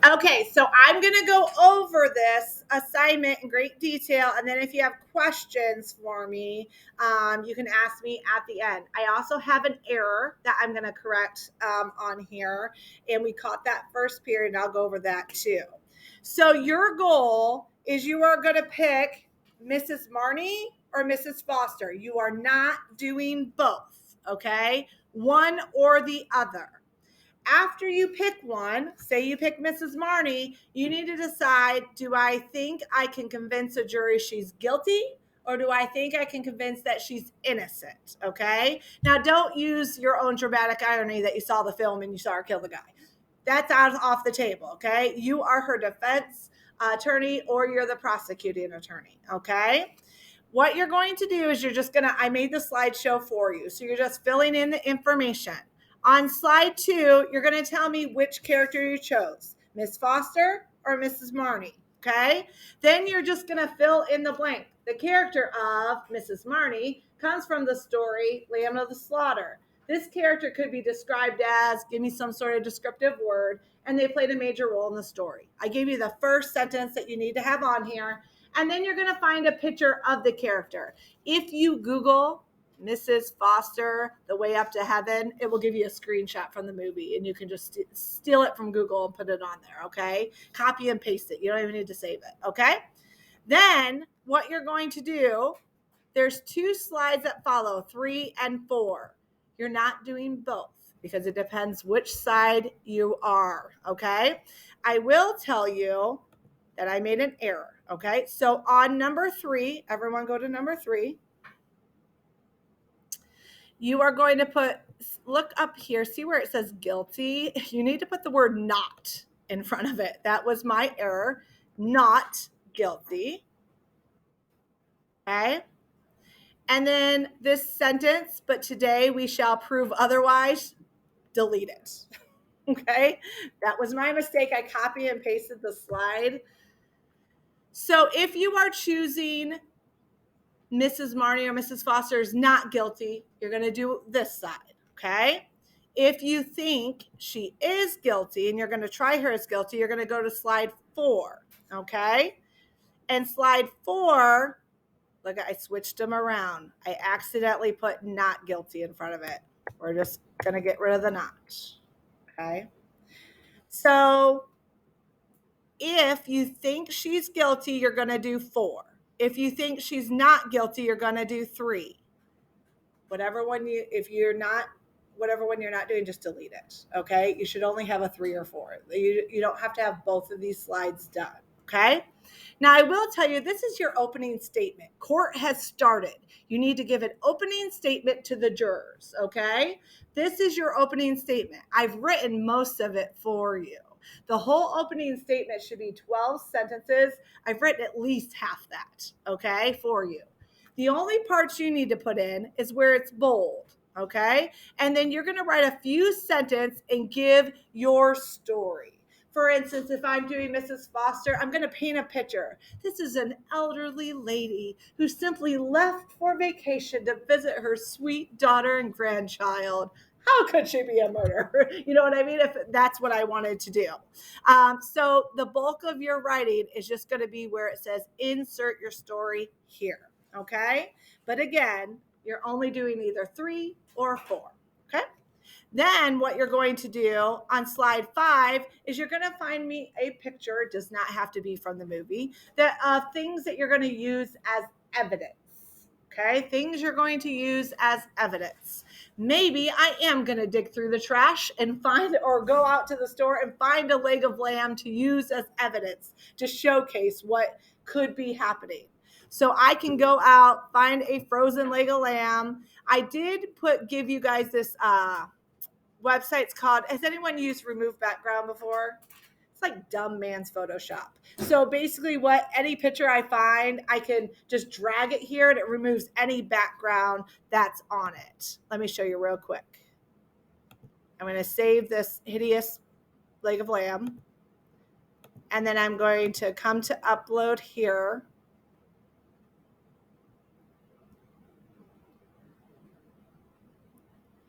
Okay, so I'm going to go over this assignment in great detail. And then if you have questions for me, you can ask me at the end. I also have an error that I'm going to correct on here. And we caught that first period, and I'll go over that too. So your goal is you are going to pick Mrs. Marnie or Mrs. Foster. You are not doing both, okay? One or the other. After you pick one, say you pick Mrs. Marnie, you need to decide, do I think I can convince a jury she's guilty, or do I think I can convince that she's innocent? Okay. Now, don't use your own dramatic irony that you saw the film and you saw her kill the guy. That's out off the table. Okay. You are her defense attorney, or you're the prosecuting attorney. Okay. What you're going to do is I made the slideshow for you. So you're just filling in the information. On slide 2, you're going to tell me which character you chose, Miss Foster or Mrs. Marnie. Okay. Then you're just going to fill in the blank. The character of Mrs. Marnie comes from the story Lamb of the Slaughter. This character could be described as, give me some sort of descriptive word, and they played a major role in the story. I gave you the first sentence that you need to have on here. And then you're going to find a picture of the character. If you Google Mrs. Foster, The Way Up to Heaven, it will give you a screenshot from the movie, and you can just steal it from Google and put it on there, okay? Copy and paste it. You don't even need to save it, okay? Then what you're going to do, there's 2 slides that follow, 3 and 4. You're not doing both because it depends which side you are, okay? I will tell you that I made an error. Okay, so on number 3, everyone go to number 3. You are going to look up here, see where it says guilty. You need to put the word not in front of it. That was my error. Not guilty. Okay. And then this sentence, but today we shall prove otherwise, delete it. Okay. That was my mistake. I copy and pasted the slide. So if you are choosing Mrs. Marnie or Mrs. Foster is not guilty, you're going to do this side, okay? If you think she is guilty and you're going to try her as guilty, you're going to go to slide 4, okay? And slide 4, look, I switched them around. I accidentally put not guilty in front of it. We're just going to get rid of the not, okay? So if you think she's guilty, you're going to do 4. If you think she's not guilty, you're going to do 3. Whatever one you're not doing, just delete it. Okay. You should only have a 3 or 4. You don't have to have both of these slides done. Okay. Now I will tell you, this is your opening statement. Court has started. You need to give an opening statement to the jurors. Okay. This is your opening statement. I've written most of it for you. The whole opening statement should be 12 sentences. I've written at least half that, okay, for you. The only parts you need to put in is where it's bold, okay? And then you're going to write a few sentences and give your story. For instance, if I'm doing Mrs. Foster, I'm going to paint a picture. This is an elderly lady who simply left for vacation to visit her sweet daughter and grandchild. How could she be a murderer? You know what I mean? If that's what I wanted to do. So the bulk of your writing is just going to be where it says insert your story here. Okay. But again, you're only doing either 3 or 4. Okay. Then what you're going to do on slide 5 is you're going to find me a picture. It does not have to be from the movie. That things that you're going to use as evidence. Okay, things you're going to use as evidence. Maybe I am going to dig through the trash and find, or go out to the store and find a leg of lamb to use as evidence to showcase what could be happening. So I can go out, find a frozen leg of lamb. I did give you guys this website's called, has anyone used Remove Background before? It's like dumb man's Photoshop. So basically any picture I find, I can just drag it here and it removes any background that's on it. Let me show you real quick. I'm going to save this hideous leg of lamb. And then I'm going to come to upload here.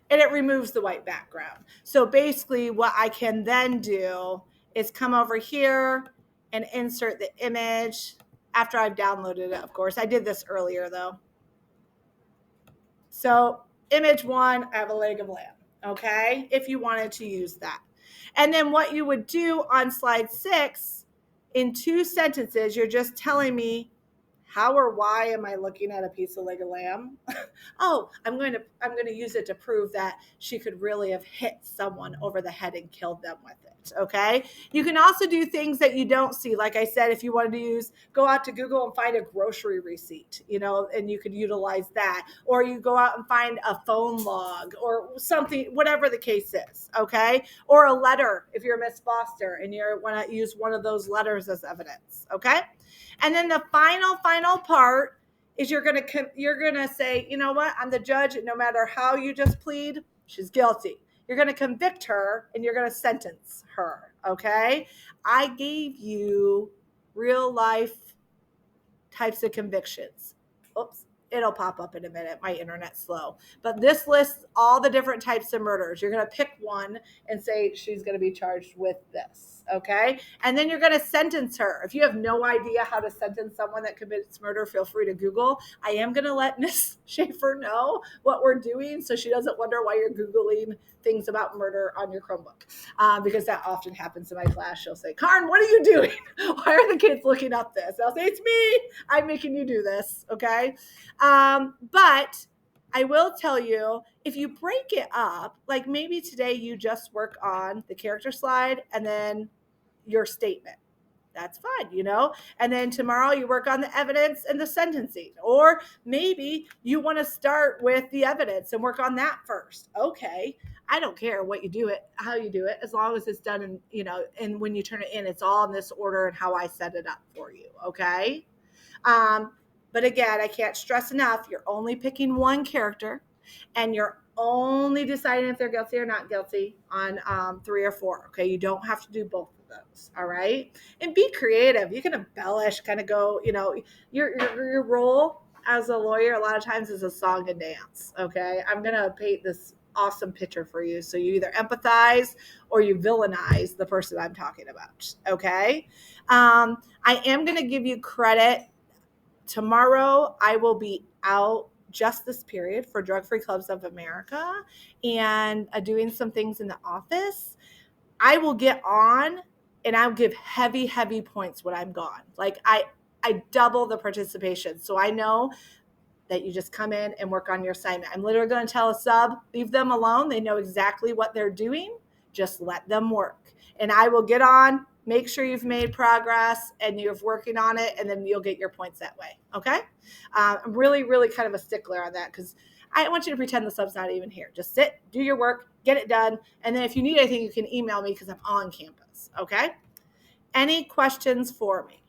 And it removes the white background. So basically what I can then do is come over here and insert the image after I've downloaded it, of course. I did this earlier though. So image 1, I have a leg of lamb, okay, if you wanted to use that. And then what you would do on slide 6, in 2 sentences, you're just telling me how or why am I looking at a piece of leg of lamb? Oh, I'm going to use it to prove that she could really have hit someone over the head and killed them with it. Okay. You can also do things that you don't see. Like I said, if you wanted to go out to Google and find a grocery receipt, and you could utilize that, or you go out and find a phone log or something, whatever the case is. Okay. Or a letter if you're Miss Foster and you want to use one of those letters as evidence. Okay. And then the final part is you're gonna say, you know what, I'm the judge, and no matter how you just plead, she's guilty. You're gonna convict her and you're gonna sentence her. Okay. I gave you real life types of convictions. Oops. It'll pop up in a minute. My internet's slow. But this lists all the different types of murders. You're going to pick one and say she's going to be charged with this. Okay. And then you're going to sentence her. If you have no idea how to sentence someone that commits murder, feel free to Google. I am going to let Miss Schaefer know what we're doing so she doesn't wonder why you're Googling things about murder on your Chromebook, because that often happens in my class. She'll say, Karn, what are you doing? Why are the kids looking up this? I'll say, it's me. I'm making you do this. Okay. But I will tell you, if you break it up, like maybe today you just work on the character slide and then your statement. That's fine, and then tomorrow you work on the evidence and the sentencing, or maybe you want to start with the evidence and work on that first. Okay. I don't care what you do it, how you do it, as long as it's done in, and when you turn it in, it's all in this order and how I set it up for you. Okay. But again, I can't stress enough, you're only picking one character and you're only deciding if they're guilty or not guilty on 3 or 4. Okay. You don't have to do both of those. All right. And be creative. You can embellish, kind of go, your role as a lawyer a lot of times is a song and dance. Okay. I'm going to paint this awesome picture for you. So you either empathize or you villainize the person I'm talking about. Okay. I am going to give you credit. Tomorrow, I will be out just this period for Drug-Free Clubs of America and doing some things in the office. I will get on and I'll give heavy points when I'm gone. Like I double the participation. So I know that you just come in and work on your assignment. I'm literally going to tell a sub, leave them alone. They know exactly what they're doing. Just let them work. And I will get on, make sure you've made progress and you're working on it, and then you'll get your points that way. Okay. I'm really kind of a stickler on that because I want you to pretend the sub's not even here. Just sit, do your work, get it done. And then if you need anything, you can email me because I'm on campus. Okay. Any questions for me?